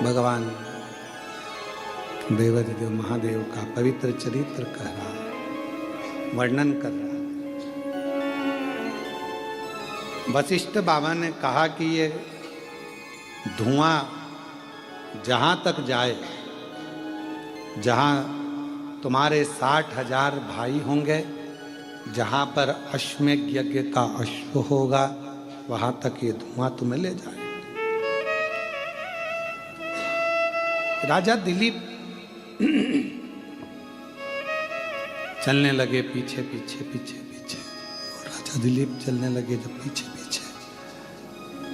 भगवान देवाधिदेव महादेव का पवित्र चरित्र कह रहा है, वर्णन कर रहा है। वशिष्ठ बाबा ने कहा कि ये धुआं जहां तक जाए, जहां तुम्हारे 60,000 भाई होंगे, जहां पर अश्वमेध यज्ञ का अश्व होगा, वहां तक ये धुआं तुम्हें ले जाए। राजा दिलीप चलने लगे पीछे पीछे पीछे पीछे, और राजा दिलीप चलने लगे जब पीछे पीछे,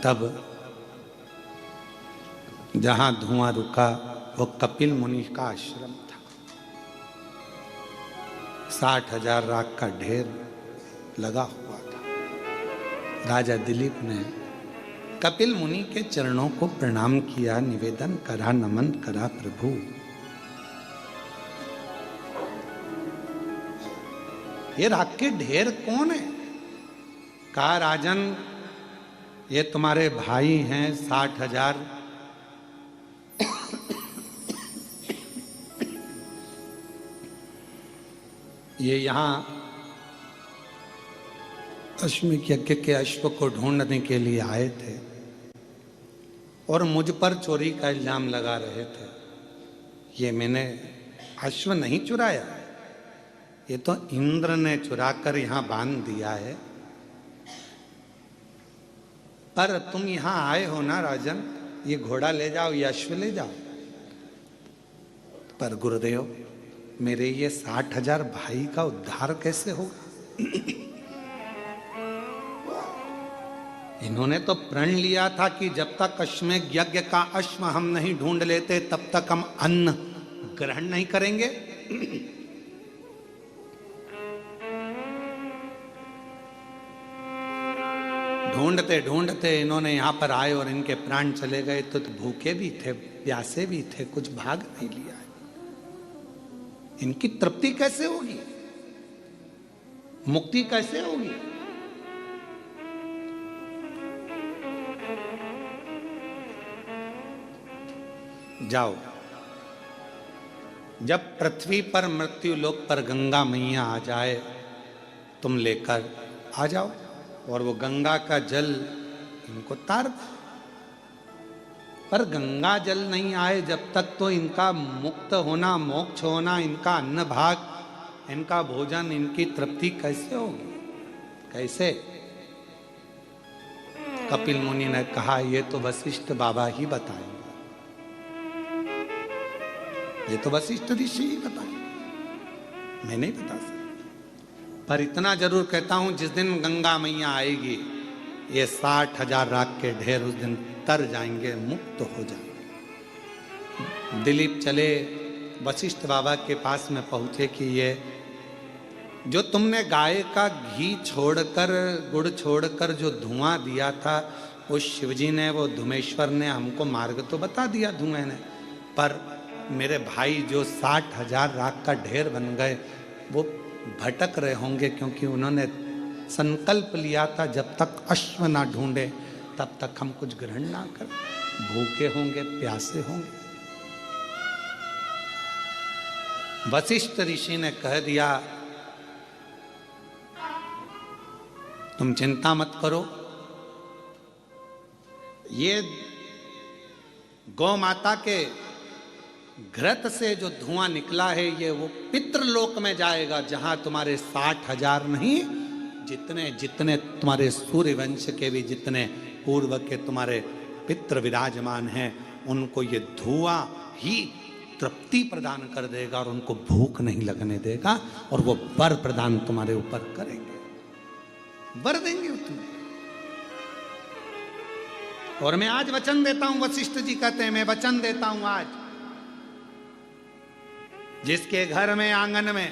तब जहां धुआं रुका वो कपिल मुनि का आश्रम था। 60,000 राख का ढेर लगा हुआ था। राजा दिलीप ने कपिल मुनि के चरणों को प्रणाम किया, निवेदन करा, नमन करा, प्रभु ये राख के ढेर कौन है? कहा, राजन ये तुम्हारे भाई हैं 60,000। ये यहां अश्वमेध यज्ञ के अश्व को ढूंढने के लिए आए थे और मुझ पर चोरी का इल्जाम लगा रहे थे। ये मैंने अश्व नहीं चुराया, ये तो इंद्र ने चुराकर यहां बांध दिया है। पर तुम यहां आए हो ना राजन, ये घोड़ा ले जाओ, ये अश्व ले जाओ। पर गुरुदेव मेरे ये 60,000 भाई का उद्धार कैसे होगा? इन्होंने तो प्रण लिया था कि जब तक अश्वमेध यज्ञ का अश्व हम नहीं ढूंढ लेते तब तक हम अन्न ग्रहण नहीं करेंगे। ढूंढते ढूंढते इन्होंने यहां पर आए और इनके प्राण चले गए। तो भूखे भी थे, प्यासे भी थे, कुछ भाग नहीं लिया। इनकी तृप्ति कैसे होगी? मुक्ति कैसे होगी? जाओ, जब पृथ्वी पर मृत्यु लोक पर गंगा मैया आ जाए, तुम लेकर आ जाओ और वो गंगा का जल इनको तार दो। पर गंगा जल नहीं आए जब तक तो इनका मुक्त होना, मोक्ष होना, इनका अन्न भाग, इनका भोजन, इनकी तृप्ति कैसे होगी? कैसे? कपिल मुनि ने कहा, ये तो वशिष्ठ बाबा ही बताएंगे, ये तो वशिष्ठ ऋषि ही बताएंगे, मैं नहीं बता सकता। पर इतना जरूर कहता हूं, जिस दिन गंगा मैया आएगी, ये 60,000 राख के ढेर उस दिन तर जाएंगे, मुक्त हो जाएंगे। दिलीप चले, वशिष्ठ बाबा के पास में पहुंचे कि ये जो तुमने गाय का घी छोड़कर, गुड़ छोड़कर जो धुआं दिया था, वो शिवजी ने, वो धुमेश्वर ने हमको मार्ग तो बता दिया धुएं ने, पर मेरे भाई जो 60,000 राख का ढेर बन गए वो भटक रहे होंगे, क्योंकि उन्होंने संकल्प लिया था जब तक अश्व ना ढूंढे तब तक हम कुछ ग्रहण ना करें। भूखे होंगे, प्यासे होंगे। वशिष्ठ ऋषि ने कह दिया, तुम चिंता मत करो, ये गौ माता के घृत से जो धुआं निकला है, ये वो पितृलोक में जाएगा, जहां तुम्हारे 60,000 नहीं, जितने जितने तुम्हारे सूर्य वंश के भी जितने पूर्व के तुम्हारे पितृ विराजमान हैं, उनको ये धुआं ही तृप्ति प्रदान कर देगा और उनको भूख नहीं लगने देगा, और वो वर प्रदान तुम्हारे ऊपर करेंगे, वर देंगे तुम्हें। और मैं आज वचन देता हूं, वशिष्ठ जी कहते हैं, मैं वचन देता हूं आज, जिसके घर में, आंगन में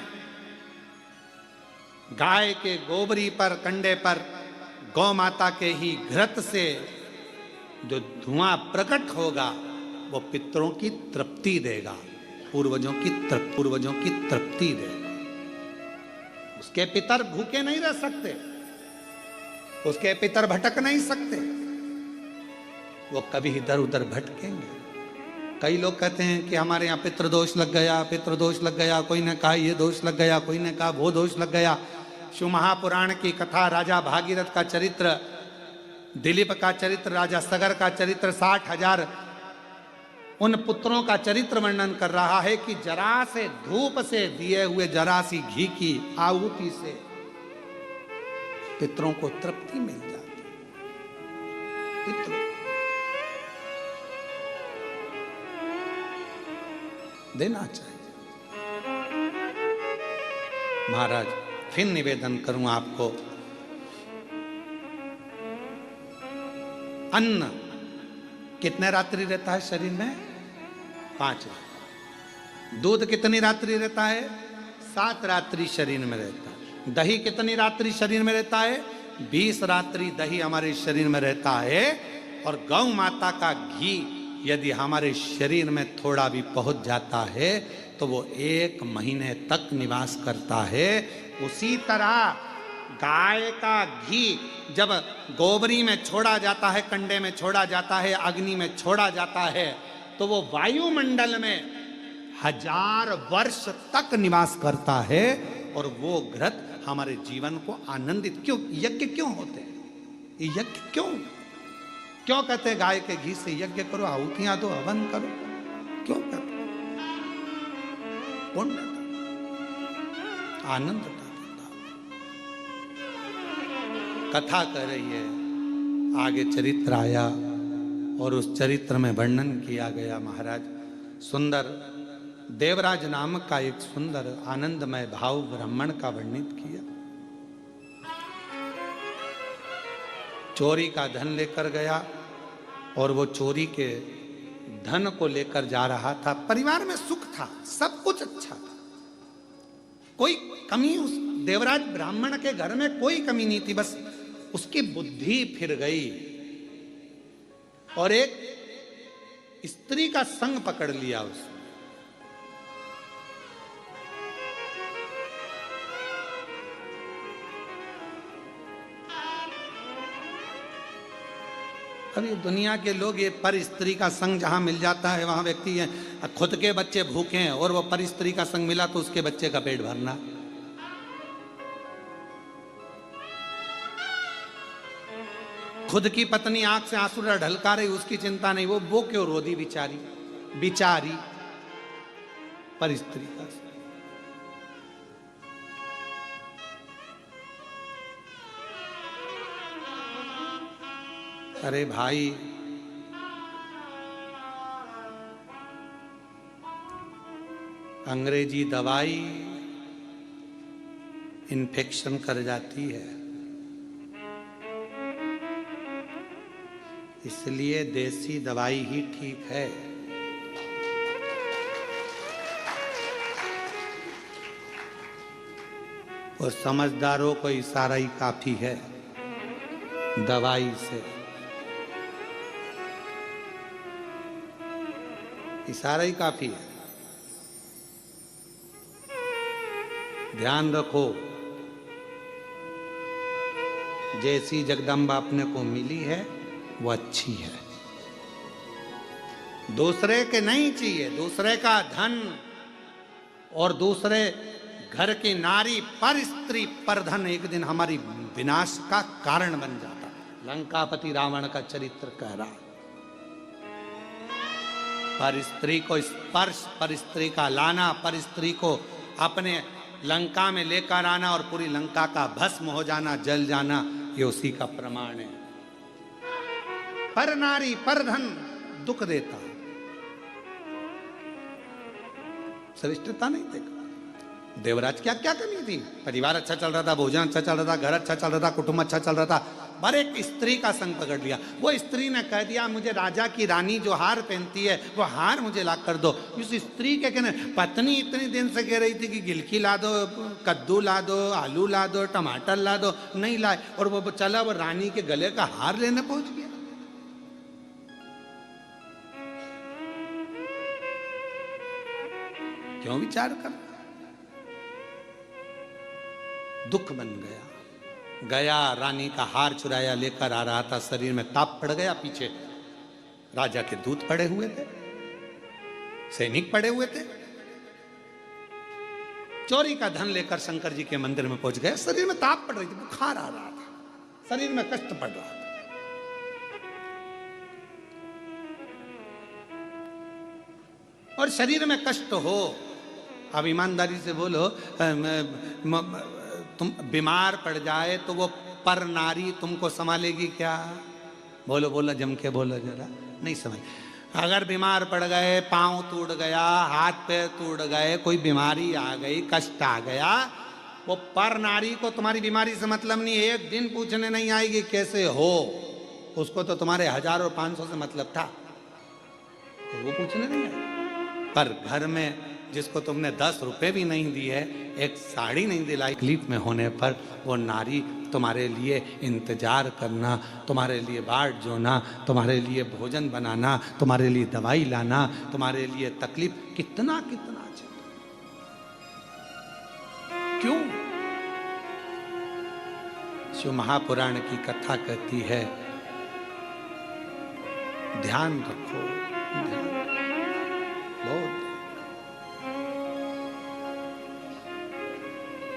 गाय के गोबरी पर, कंडे पर गौ माता के ही घृत से जो धुआं प्रकट होगा, वो पितरों की तृप्ति देगा, पूर्वजों की तृप्ति देगा। उसके पितर भूखे नहीं रह सकते, उसके पितर भटक नहीं सकते, वो कभी इधर उधर भटकेंगे। कई लोग कहते हैं कि हमारे यहाँ पितृदोष लग गया, पितृदोष लग गया, कोई ने कहा ये दोष लग गया, कोई ने कहा वो दोष लग गया। शिव महापुराण की कथा, राजा भागीरथ का चरित्र, दिलीप का चरित्र, राजा सगर का चरित्र, 60,000 उन पुत्रों का चरित्र वर्णन कर रहा है कि जरा से धूप से दिए हुए जरा सी घी की आहुति से पितरों को तृप्ति मिल जाती। पितरों देना चाहिए। महाराज फिर निवेदन करूं आपको, अन्न कितने रात्रि रहता है शरीर में? 5 रात्रि। दूध कितनी रात्रि रहता है? 7 रात्रि शरीर में रहता है। दही कितनी रात्रि शरीर में रहता है? 20 रात्रि दही हमारे शरीर में रहता है। और गौ माता का घी यदि हमारे शरीर में थोड़ा भी पहुंच जाता है तो वो 1 महीने तक निवास करता है। उसी तरह गाय का घी जब गोबरी में छोड़ा जाता है, कंडे में छोड़ा जाता है, अग्नि में छोड़ा जाता है, तो वो वायुमंडल में 1000 वर्ष तक निवास करता है। और वो घृत हमारे जीवन को आनंदित, क्यों यज्ञ क्यों होते हैं? ये यज्ञ क्यों कहते हैं गाय के घी से यज्ञ करो, आहुतियां दो, हवन करो? क्यों कहते? पुण्य, आनंद का कथा कह रही है। आगे चरित्र आया और उस चरित्र में वर्णन किया गया। महाराज सुंदर देवराज नामक का एक सुंदर आनंदमय भाव ब्राह्मण का वर्णित किया। चोरी का धन लेकर गया और वो चोरी के धन को लेकर जा रहा था। परिवार में सुख था, सब कुछ अच्छा था, कोई कमी उस देवराज ब्राह्मण के घर में कोई कमी नहीं थी। बस उसकी बुद्धि फिर गई और एक स्त्री का संग पकड़ लिया उसने। अब ये दुनिया के लोग ये पर स्त्री का संग जहां मिल जाता है वहां व्यक्ति है, खुद के बच्चे भूखे हैं और वो पर स्त्री का संग मिला तो उसके बच्चे का पेट भरना। खुद की पत्नी आंख से आंसू ढलका रही, उसकी चिंता नहीं, वो क्यों रोधी बिचारी पर स्त्री का संग। अरे भाई, अंग्रेजी दवाई इन्फेक्शन कर जाती है, इसलिए देसी दवाई ही ठीक है। और समझदारों को इशारा ही काफी है दवाई से। इशारा ही काफी है। ध्यान रखो, जैसी जगदम्बा अपने को मिली है वो अच्छी है, दूसरे के नहीं चाहिए। दूसरे का धन और दूसरे घर की नारी पर स्त्री पर धन एक दिन हमारी विनाश का कारण बन जाता। लंकापति रावण का चरित्र कह रहा है। पर स्त्री को स्पर्श, पर स्त्री का लाना, पर स्त्री को अपने लंका में लेकर आना और पूरी लंका का भस्म हो जाना, जल जाना, ये उसी का प्रमाण है। पर नारी पर धन दुख देता, श्रेष्ठता नहीं देखा। देवराज क्या क्या कमी थी? परिवार अच्छा चल रहा था, भोजन अच्छा चल रहा था, घर अच्छा चल रहा था, कुटुंब अच्छा चल रहा था, पर एक स्त्री का संग पकड़ लिया। वो स्त्री ने कह दिया मुझे राजा की रानी जो हार पहनती है वो हार मुझे ला कर दो। उस स्त्री के कहने, पत्नी इतनी दिन से कह रही थी कि गिलकी ला दो, कद्दू ला दो, आलू ला दो, टमाटर ला दो, नहीं लाए, और वो चला वो रानी के गले का हार लेने पहुंच गया। क्यों विचार कर? दुख बन गया, रानी का हार चुराया, लेकर आ रहा था, शरीर में ताप पड़ गया, पीछे राजा के दूत पड़े हुए थे। सैनिक पड़े हुए थे। चोरी का धन लेकर शंकर जी के मंदिर में पहुंच गए। शरीर में ताप पड़ रही थी, बुखार आ रहा था, शरीर में कष्ट पड़ रहा था। और शरीर में कष्ट हो, अब ईमानदारी से बोलो, तुम बीमार पड़ जाए तो वो पर नारी तुमको संभालेगी क्या? बोलो बोलो, जम के बोलो जरा, नहीं समझ। अगर बीमार पड़ गए, पांव टूट गया, हाथ पैर टूट गए, कोई बीमारी आ गई, कष्ट आ गया, वो पर नारी को तुम्हारी बीमारी से मतलब नहीं, एक दिन पूछने नहीं आएगी कैसे हो। उसको तो तुम्हारे 1000 और 500 से मतलब था, तो वो पूछने नहीं आएगी। पर घर में जिसको तुमने 10 रुपए भी नहीं दिए, एक साड़ी नहीं दिलाई, तकलीफ में होने पर वो नारी तुम्हारे लिए इंतजार करना, तुम्हारे लिए बाट जोना, तुम्हारे लिए भोजन बनाना, तुम्हारे लिए दवाई लाना, तुम्हारे लिए तकलीफ, कितना कितना चाहिए। क्यों? शिव महापुराण की कथा कहती है, ध्यान रखो, ध्यान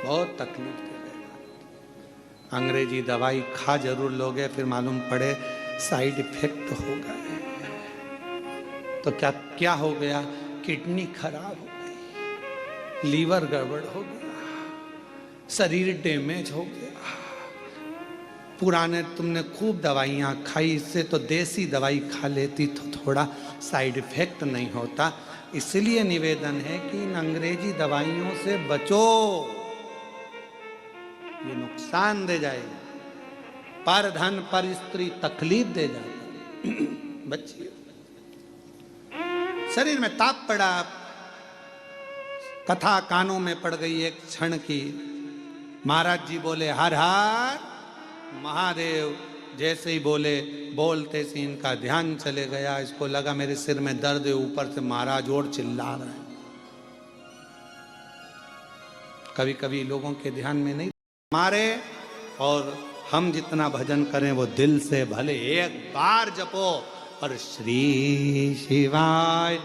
बहुत तकलीफ देगा। अंग्रेजी दवाई खा जरूर लोगे, फिर मालूम पड़े साइड इफेक्ट हो गए। तो क्या क्या हो गया? किडनी खराब हो गई, लीवर गड़बड़ हो गया, शरीर डैमेज हो गया। पुराने तुमने खूब दवाइयाँ खाई, इससे तो देसी दवाई खा लेती तो थोड़ा साइड इफेक्ट नहीं होता। इसलिए निवेदन है कि इन अंग्रेजी दवाइयों से बचो, ये नुकसान दे जाएगी। पर धन पर स्त्री तकलीफ दे जाएगी। बच्ची शरीर में ताप पड़ा, कथा कानों में पड़ गई एक क्षण की। महाराज जी बोले हर हर महादेव, जैसे ही बोले, बोलते से इनका ध्यान चले गया। इसको लगा मेरे सिर में दर्द है, ऊपर से महाराज और चिल्ला रहे हैं। कभी कभी लोगों के ध्यान में नहीं मारे, और हम जितना भजन करें वो दिल से भले एक बार जपो, और श्री शिवाय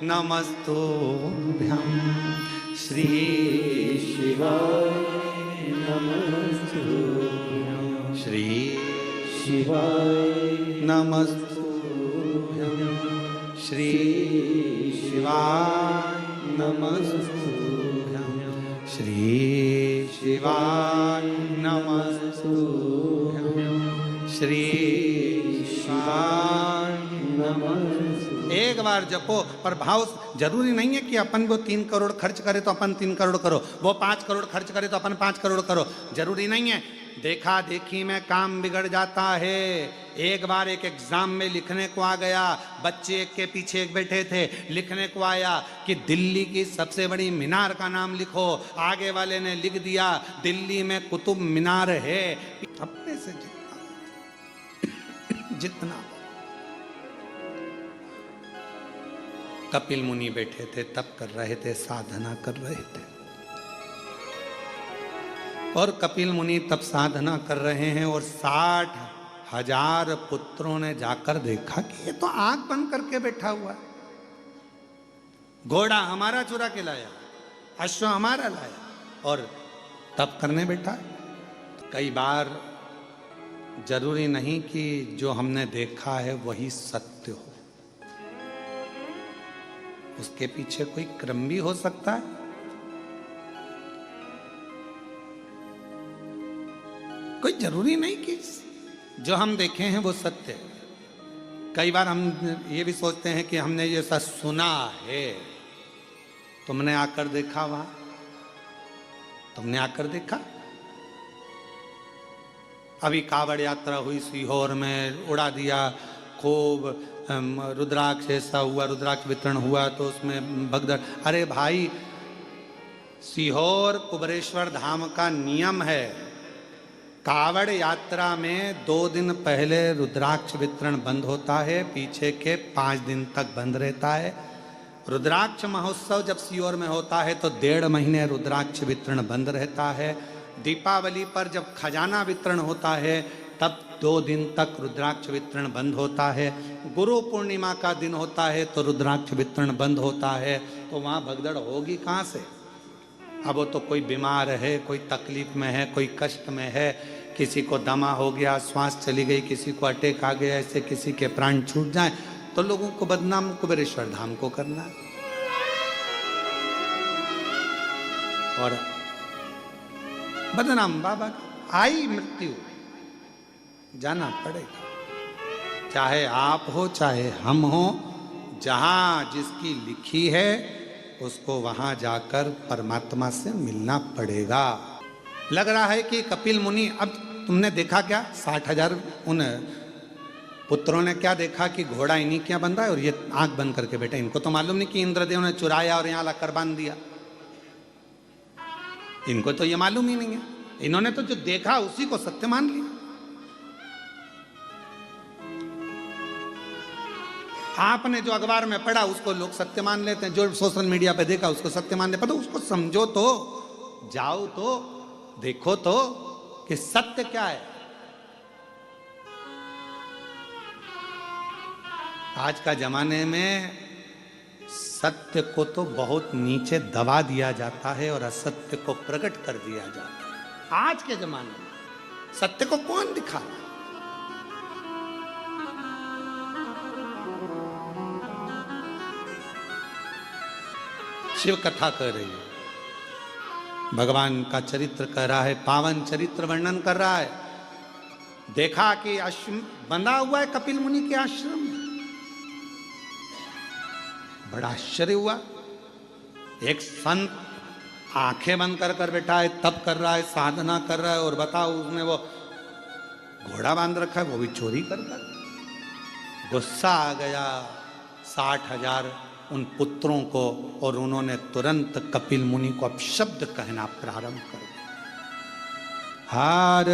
नमस्तुभ्यं, श्री शिवाय नमस्तुभ्यं, श्री शिवाय नमस्तुभ्यं, श्री शिवाय नमस्तुभ्यं, श्री शिवाय नमस्तुभ्यं, श्री शिवाय नमस्तुभ्यं। एक बार जपो। पर भाव जरूरी नहीं है कि अपन वो 3 करोड़ खर्च करे तो अपन 3 करोड़ करो, वो 5 करोड़ खर्च करे तो अपन 5 करोड़ करो, जरूरी नहीं है। देखा देखी में काम बिगड़ जाता है। एक बार एक एग्जाम में लिखने को आ गया, बच्चे एक के पीछे एक बैठे थे, लिखने को आया कि दिल्ली की सबसे बड़ी मीनार का नाम लिखो। आगे वाले ने लिख दिया दिल्ली में कुतुब मीनार है। अपने से जितना कपिल मुनि बैठे थे, तप कर रहे थे, साधना कर रहे थे। और कपिल मुनि तब साधना कर रहे हैं, और 60,000 पुत्रों ने जाकर देखा कि ये तो आंख बंद करके बैठा हुआ है। घोड़ा हमारा चुरा के लाया, अश्व हमारा लाया, और तप करने बैठा। कई बार जरूरी नहीं कि जो हमने देखा है वही सत्य हो, उसके पीछे कोई क्रम भी हो सकता है। कोई जरूरी नहीं कि जो हम देखे हैं वो सत्य है। कई बार हम ये भी सोचते हैं कि हमने ये सब सुना है। तुमने आकर देखा वहां? तुमने आकर देखा? अभी कावड़ यात्रा हुई सीहोर में, उड़ा दिया खूब रुद्राक्ष, ऐसा हुआ, रुद्राक्ष वितरण हुआ तो उसमें भगदड़। अरे भाई, सीहोर कुबरेश्वर धाम का नियम है, कावड़ यात्रा में 2 दिन पहले रुद्राक्ष वितरण बंद होता है, पीछे के 5 दिन तक बंद रहता है। रुद्राक्ष महोत्सव जब सीहोर में होता है तो 1.5 महीने रुद्राक्ष वितरण बंद रहता है। दीपावली पर जब खजाना वितरण होता है तब 2 दिन तक रुद्राक्ष वितरण बंद होता है। गुरु पूर्णिमा का दिन होता है तो रुद्राक्ष वितरण बंद होता है। तो वहाँ भगदड़ होगी कहाँ से? अब वो तो कोई बीमार है, कोई तकलीफ में है, कोई कष्ट में है, किसी को दमा हो गया, श्वास चली गई, किसी को अटैक आ गया, ऐसे किसी के प्राण छूट जाए तो लोगों को बदनाम कुबेरेश्वर धाम को करना है। और बदनाम बाबा आई मृत्यु जाना पड़ेगा, चाहे आप हो चाहे हम हो। जहां जिसकी लिखी है उसको वहां जाकर परमात्मा से मिलना पड़ेगा। लग रहा है कि कपिल मुनि, अब तुमने देखा क्या 60,000 उन पुत्रों ने क्या देखा कि घोड़ा इन्हीं क्या बंधा है और ये आंख बंद करके बैठे। इनको तो मालूम नहीं कि इंद्रदेव ने चुराया और यहां लाकर बांध दिया। इनको तो ये मालूम ही नहीं है। इन्होंने तो जो देखा उसी को सत्य मान लिया। आपने जो अखबार में पढ़ा उसको लोग सत्य मान लेते हैं, जो सोशल मीडिया पे देखा उसको सत्य मान लेते। पता उसको समझो तो, जाओ तो, देखो तो कि सत्य क्या है। आज का जमाने में सत्य को तो बहुत नीचे दबा दिया जाता है और असत्य को प्रकट कर दिया जाता है। आज के जमाने में सत्य को कौन दिखा रहा है? शिव कथा कर रही है, भगवान का चरित्र कह रहा है, पावन चरित्र वर्णन कर रहा है। देखा कि आश्रम बंधा हुआ है कपिल मुनि के आश्रम में। बड़ा आश्चर्य हुआ। एक संत आंखें बंद कर कर बैठा है, तप कर रहा है, साधना कर रहा है, और बताओ उसने वो घोड़ा बांध रखा है, वो भी चोरी कर कर। गुस्सा आ गया 60,000 उन पुत्रों को, और उन्होंने तुरंत कपिल मुनि को अपशब्द कहना प्रारंभ कर दिया। हार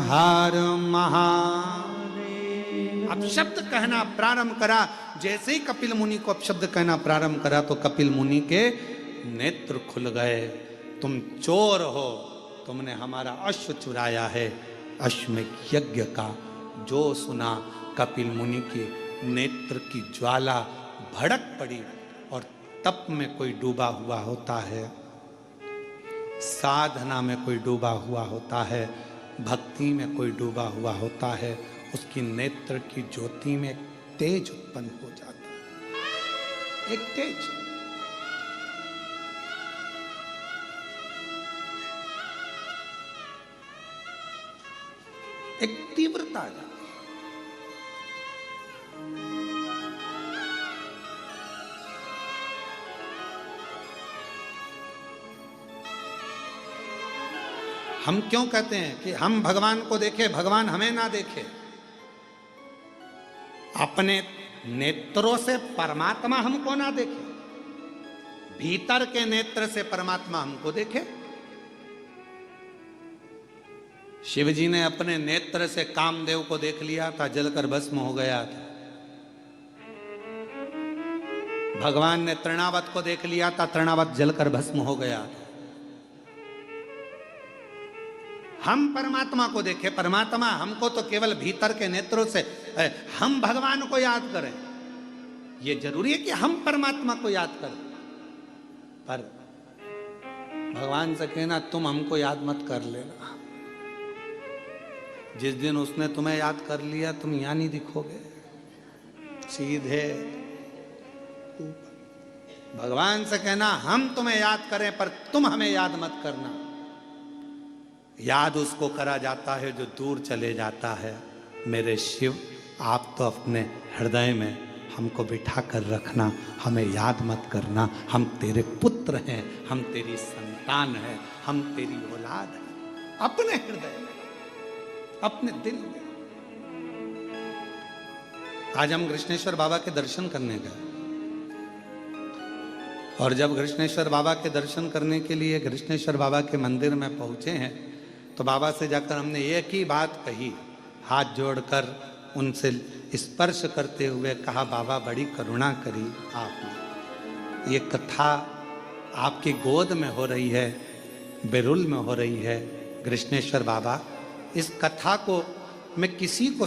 हार महादेव, अपशब्द कहना प्रारंभ करा। जैसे ही कपिल मुनि को अपशब्द कहना प्रारंभ करा तो कपिल मुनि के नेत्र खुल गए। तुम चोर हो, तुमने हमारा अश्व चुराया है। अश्वमेध यज्ञ का जो सुना, कपिल मुनि के नेत्र की ज्वाला भड़क पड़ी। और तप में कोई डूबा हुआ होता है, साधना में कोई डूबा हुआ होता है, भक्ति में कोई डूबा हुआ होता है, उसकी नेत्र की ज्योति में तेज उत्पन्न हो जाता है। एक तेज, एक तीव्रता आ जाती है। हम क्यों कहते हैं कि हम भगवान को देखें, भगवान हमें ना देखे? अपने नेत्रों से परमात्मा हमको ना देखे, भीतर के नेत्र से परमात्मा हमको देखे। शिव जी ने अपने नेत्र से कामदेव को देख लिया था, जलकर भस्म हो गया था। भगवान ने तृणावत को देख लिया था, तृणावत जलकर भस्म हो गया था। हम परमात्मा को देखें, परमात्मा हमको तो केवल भीतर के नेत्रों से, हम भगवान को याद करें। ये जरूरी है कि हम परमात्मा को याद करें, पर भगवान से कहना तुम हमको याद मत कर लेना। जिस दिन उसने तुम्हें याद कर लिया तुम यहां नहीं दिखोगे, सीधे ऊपर। भगवान से कहना हम तुम्हें याद करें पर तुम हमें याद मत करना। याद उसको करा जाता है जो दूर चले जाता है। मेरे शिव, आप तो अपने हृदय में हमको बिठा कर रखना, हमें याद मत करना। हम तेरे पुत्र हैं, हम तेरी संतान हैं, हम तेरी औलाद हैं। अपने हृदय में, अपने दिल में। आज हम कृष्णेश्वर बाबा के दर्शन करने गए, और जब कृष्णेश्वर बाबा के दर्शन करने के लिए कृष्णेश्वर बाबा के मंदिर में पहुंचे हैं तो बाबा से जाकर हमने एक ही बात कही, हाथ जोड़कर उनसे स्पर्श करते हुए कहा, बाबा बड़ी करुणा करी आपने। ये कथा आपकी गोद में हो रही है, बेरुल में हो रही है। कृष्णेश्वर बाबा, इस कथा को मैं किसी को